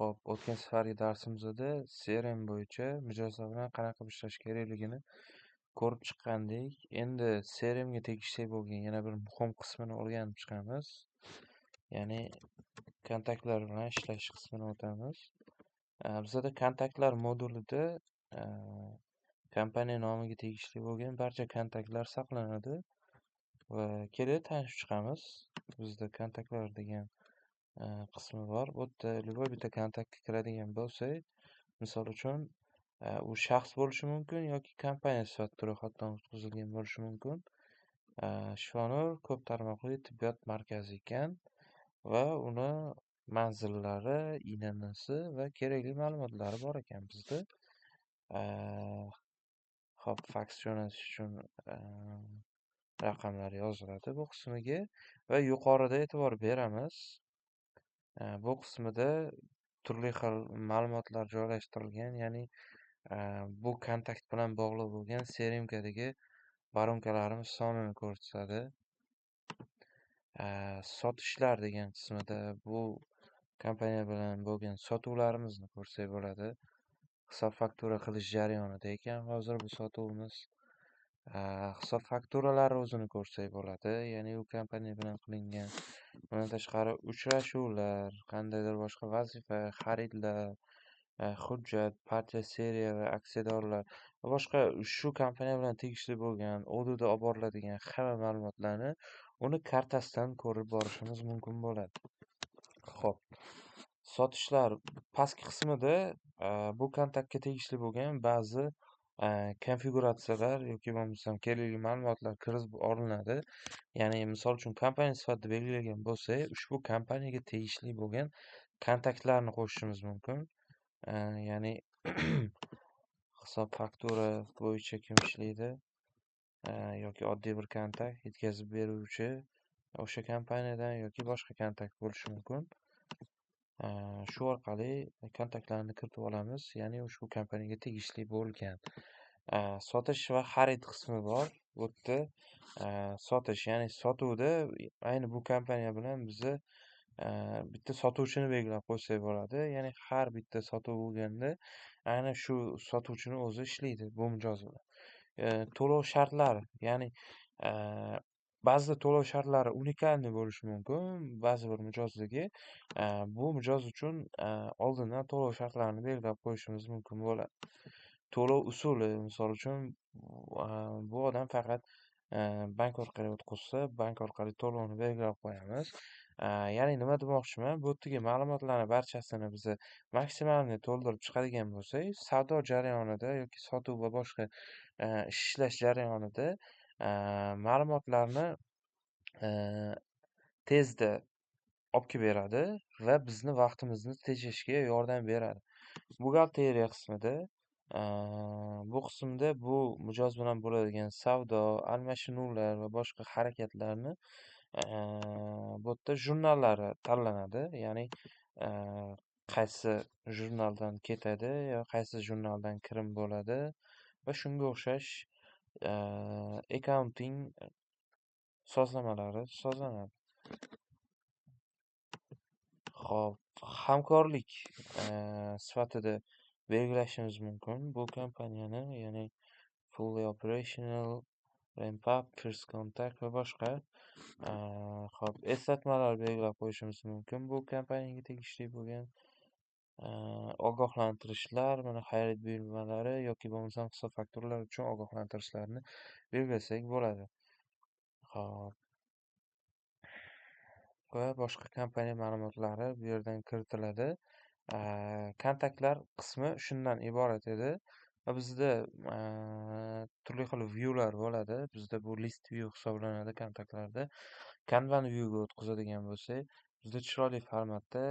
Xo'p, o'tgan safargi darsimizda CRM bo'yicha mijozlar bilan qanaqa ishlash kerakligini ko'rib chiqqandik. Endi CRM ga tegishli bo'lgan yana bir muhim qismini o'rganib chiqamiz. Ya'ni kontaktlar bilan ishlash qismini o'tamiz. Bizada kontaktlar modulida kompaniya nomiga tegishli bo'lgan barcha kontaktlar saqlanadi va kelib tanishib chiqamiz. Bizda kontaktlar degan qismi bor. Bu yerda любой bitta kontaktga kiradigan bo'lsak, misol uchun u shaxs bo'lishi mumkin yoki kompaniya sifatida ro'yxatdan o'tkazilgan bo'lishi mumkin. Shifonur ko'p tarmoqli tibbiyot markazi ekan va uni manzillari, INNsi va kerakli ma'lumotlari bor ekan bizda. Xo'p, faks jo'natish uchun raqamlar yoziladi bu qismiga va yuqorida e'tibor beramiz. Bu qismida turli xil ma'lumotlar joylashtirilgan, ya'ni bu kontakt bilan bog'liq bo'lgan CRMkadagi baronkalarimiz sonini ko'rsatadi. Sotishlar degan qismida bu kompaniya bilan bo'lgan sotuvlarimizni ko'rsak bo'ladi. Hisob faktura qilish jarayonida ekan hozir bu sotuvimiz. Hisob fakturalari o'zini ko'rsak bo'ladi, ya'ni u kompaniya bilan qilingan. Bundan tashqari uchrashuvlar, qandaydir boshqa vazifa, xaridlar, hujjat, partiya, seriya va aksiyadorlar va boshqa shu kompaniya bilan tegishli bo'lgan ODUda olib boriladigan hamma ma'lumotlarni uni kartasidan ko'rib borishimiz mumkin bo'ladi. Xo'p, sotishlar pastki qismida bu kontaktga tegishli bo'lgan ba'zi konfiguratsiyalar yoki bo'lmasam kerakli ma'lumotlar kirib olinadi. Ya'ni misol uchun kompaniya sifatida belgilagan bo'lsak, ushbu kompaniyaga tegishli bo'lgan kontaktlarni qo'shishimiz mumkin. Ya'ni hisob faktura bo'yicha kim ishlaydi yoki oddiy bir kontakt yetkazib beruvchi o'sha kompaniyadan yoki boshqa kontakt bo'lishi mumkin. Shu orqali kontaktlarni kiritib olamiz, ya'ni ushbu kompaniyaga tegishli bo'lgan. Sotish va xarid qismi bor. Bu yerda sotish, ya'ni sotuvda ayni bu kompaniya bilan biza bitta sotuvchini belgilab qo'ysak bo'ladi. Ya'ni har bitta sotuv bo'lganda ayni shu sotuvchini o'zi ishlaydi bu mijoz bilan. To'lov shartlari, ya'ni ba'zida to'lov shartlari unikalniy bo'lishi mumkin. Ba'zi bir mijozdagi bu mijoz uchun oldindan to'lov shartlarini belgilab qo'yishimiz mumkin bo'ladi. To'lov usuli, misol uchun bu odam faqat bank orqali o'tkazsa, bank orqali to'lovni belgilab qo'yamiz. Ya'ni nima demoqchiman, bu yerdagi ma'lumotlarni barchasini biza maksimalni to'ldirib chiqadigan bo'lsak, savdo jarayonida yoki sotuv va boshqa ishlash jarayonida ma'lumotlarni tezda olib kelib beradi va bizni vaqtimizni tejashga yordam beradi. Buxgalteriya qismida bu qismda bu mijoz bilan bo'ladigan savdo, almashinuvlar va boshqa harakatlarni bu yerda jurnallari tanlanadi. Ya'ni qaysi jurnaldan ketadi yo qaysi jurnaldan kirim bo'ladi va shunga o'xshash accounting sozlamalari sozlanadi. Xo'p, hamkorlik sifatida belgilashimiz mumkin bu kompaniyani, ya'ni fully operational, ramp up, first contact va boshqa. Xo'p, eslatmalar belgilab qo'yishimiz mumkin bu kompaniyaga tegishli bo'lgan ogohlantirishlar, mana xarid buyurtmalari yoki bo'lmasam hisob fakturalar uchun ogohlantirishlarni belgilasak bo'ladi. Xo'p, va boshqa kompaniya ma'lumotlari bu yerdan kiritiladi. Kontaktlar qismi shundan iborat edi va bizda turli xil viewlar bo'ladi. Bizda bu list view hisoblanadi kontaktlarda. Kanban viewga o'tkazadigan bo'lsak, bizda chiroyli formatda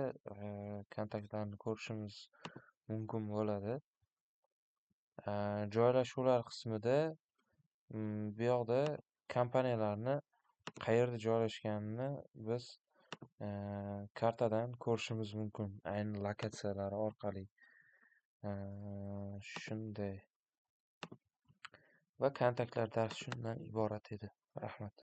kontaktlarni ko'rishimiz mumkin bo'ladi. Joylashuvlar qismida bu yoqda kompaniyalarni qayerda joylashganini biz kartadan ko'rishimiz mumkin, ayni lokatsiyalari orqali. Shunday. Va kontaktlar darsi shundan iborat edi. Rahmat.